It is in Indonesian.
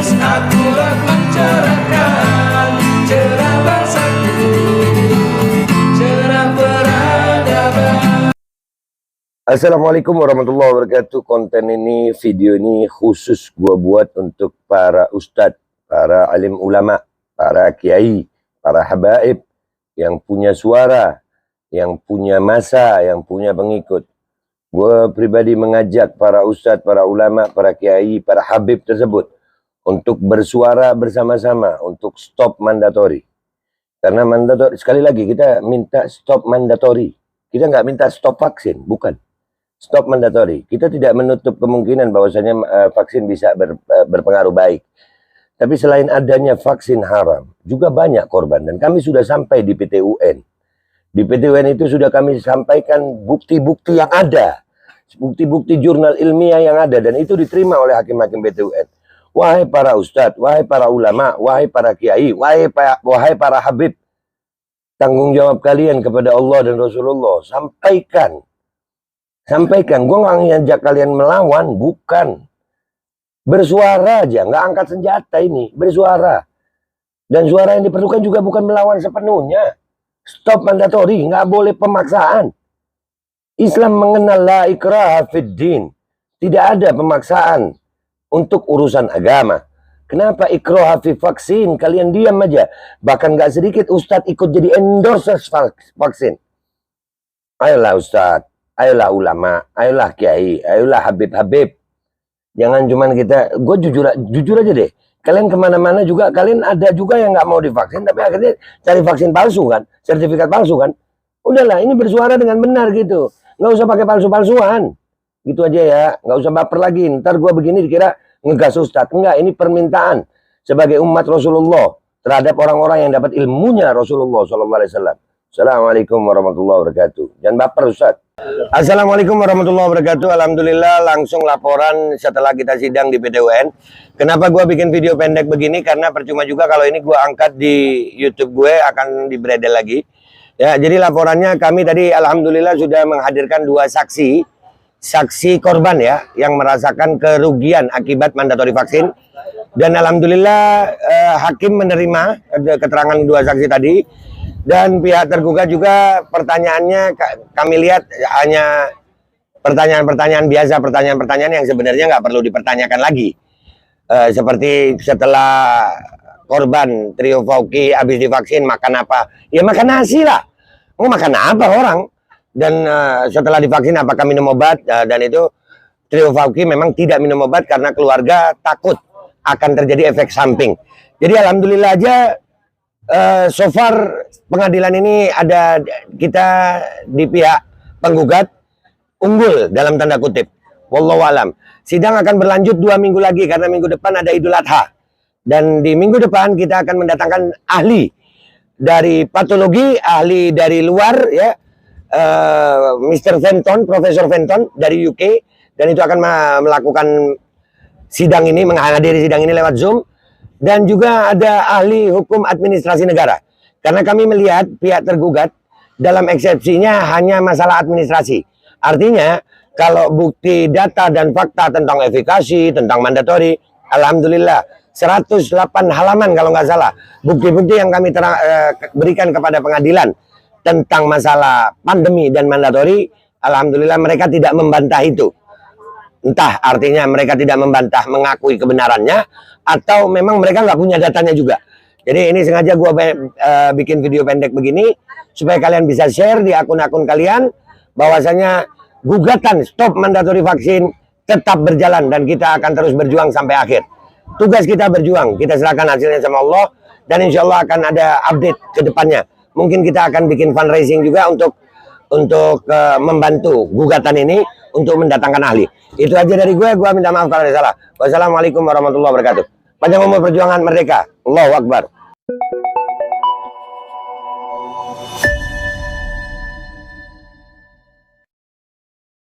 terus akurat mencerahkan cerah bangsaku, cerah peradaban. Assalamualaikum warahmatullahi wabarakatuh. Konten ini, video ini khusus gua buat untuk para ustadz, para alim ulama, para kiai, para habaib yang punya suara, yang punya masa, yang punya pengikut. Gua pribadi mengajak para ustadz, para ulama, para kiai, para habib tersebut untuk bersuara bersama-sama untuk stop mandatori. Karena mandatori, sekali lagi kita minta stop mandatori. Kita nggak minta stop vaksin, bukan. Stop mandatori. Kita tidak menutup kemungkinan bahwasanya vaksin bisa berpengaruh baik. Tapi selain adanya vaksin haram, juga banyak korban. Dan kami sudah sampai di PT UN. Di PT UN itu sudah kami sampaikan bukti-bukti yang ada. Bukti-bukti jurnal ilmiah yang ada. Dan itu diterima oleh hakim-hakim PT UN. Wahai para ustadz, wahai para ulama, wahai para kiai, wahai para habib. Tanggung jawab kalian kepada Allah dan Rasulullah. Sampaikan. Sampaikan. Gue nggak ngajak kalian melawan. Bukan. Bersuara aja. Nggak angkat senjata ini. Bersuara. Dan suara yang diperlukan juga bukan melawan sepenuhnya. Stop mandatori, nggak boleh pemaksaan. Islam mengenal la ikraha fid din. Tidak ada pemaksaan untuk urusan agama. Kenapa ikraha fi vaksin? Kalian diam aja. Bahkan nggak sedikit ustadz ikut jadi endorser vaksin. Ayolah ustadz, ayolah ulama, ayolah kiai, ayolah habib-habib. Jangan cuman kita, gue jujur aja deh. Kalian kemana-mana juga, kalian ada juga yang nggak mau divaksin, tapi akhirnya cari vaksin palsu kan, sertifikat palsu kan. Udahlah, ini bersuara dengan benar gitu. Nggak usah pakai palsu-palsuan. Gitu aja ya, nggak usah baper lagi. Ntar gue begini dikira ngegas ustadz. Enggak, ini permintaan sebagai umat Rasulullah terhadap orang-orang yang dapat ilmunya Rasulullah SAW. Assalamualaikum warahmatullahi wabarakatuh. Jangan baper ustadz. Assalamualaikum warahmatullahi wabarakatuh. Alhamdulillah langsung laporan setelah kita sidang di PT UN. Kenapa gue bikin video pendek begini? Karena percuma juga kalau ini gue angkat di YouTube gue akan dibredel lagi. Ya, jadi laporannya kami tadi alhamdulillah sudah menghadirkan 2 saksi korban ya yang merasakan kerugian akibat mandatori vaksin. Dan alhamdulillah hakim menerima keterangan 2 saksi tadi. Dan pihak tergugat juga pertanyaannya kami lihat hanya pertanyaan-pertanyaan biasa, pertanyaan-pertanyaan yang sebenarnya nggak perlu dipertanyakan lagi. Seperti setelah korban Trio Fauqi habis divaksin makan apa? Ya makan nasi lah. Mau makan apa orang? Dan setelah divaksin apakah minum obat? Dan itu Trio Fauqi memang tidak minum obat karena keluarga takut akan terjadi efek samping. Jadi alhamdulillah aja so far pengadilan ini ada kita di pihak penggugat unggul dalam tanda kutip. Wallahu alam. Sidang akan berlanjut 2 minggu lagi karena minggu depan ada Idul Adha. Dan di minggu depan kita akan mendatangkan ahli dari patologi, ahli dari luar ya. Mr. Fenton, Profesor Fenton dari UK, dan itu akan melakukan sidang ini, menghadiri sidang ini lewat Zoom. Dan juga ada ahli hukum administrasi negara. Karena kami melihat pihak tergugat dalam eksepsinya hanya masalah administrasi. Artinya kalau bukti data dan fakta tentang efikasi, tentang mandatori, alhamdulillah 108 halaman kalau nggak salah. Bukti-bukti yang kami berikan kepada pengadilan tentang masalah pandemi dan mandatori, alhamdulillah mereka tidak membantah itu. Entah artinya mereka tidak membantah mengakui kebenarannya, atau memang mereka nggak punya datanya juga. Jadi ini sengaja gue bikin video pendek begini supaya kalian bisa share di akun-akun kalian bahwasanya gugatan stop mandatori vaksin tetap berjalan dan kita akan terus berjuang sampai akhir. Tugas kita berjuang, kita serahkan hasilnya sama Allah dan insya Allah akan ada update ke depannya. Mungkin kita akan bikin fundraising juga untuk membantu gugatan ini untuk mendatangkan ahli. Itu aja dari gue minta maaf kalau ada salah. Wassalamualaikum warahmatullahi wabarakatuh. Panjang umur perjuangan merdeka. Allahu Akbar.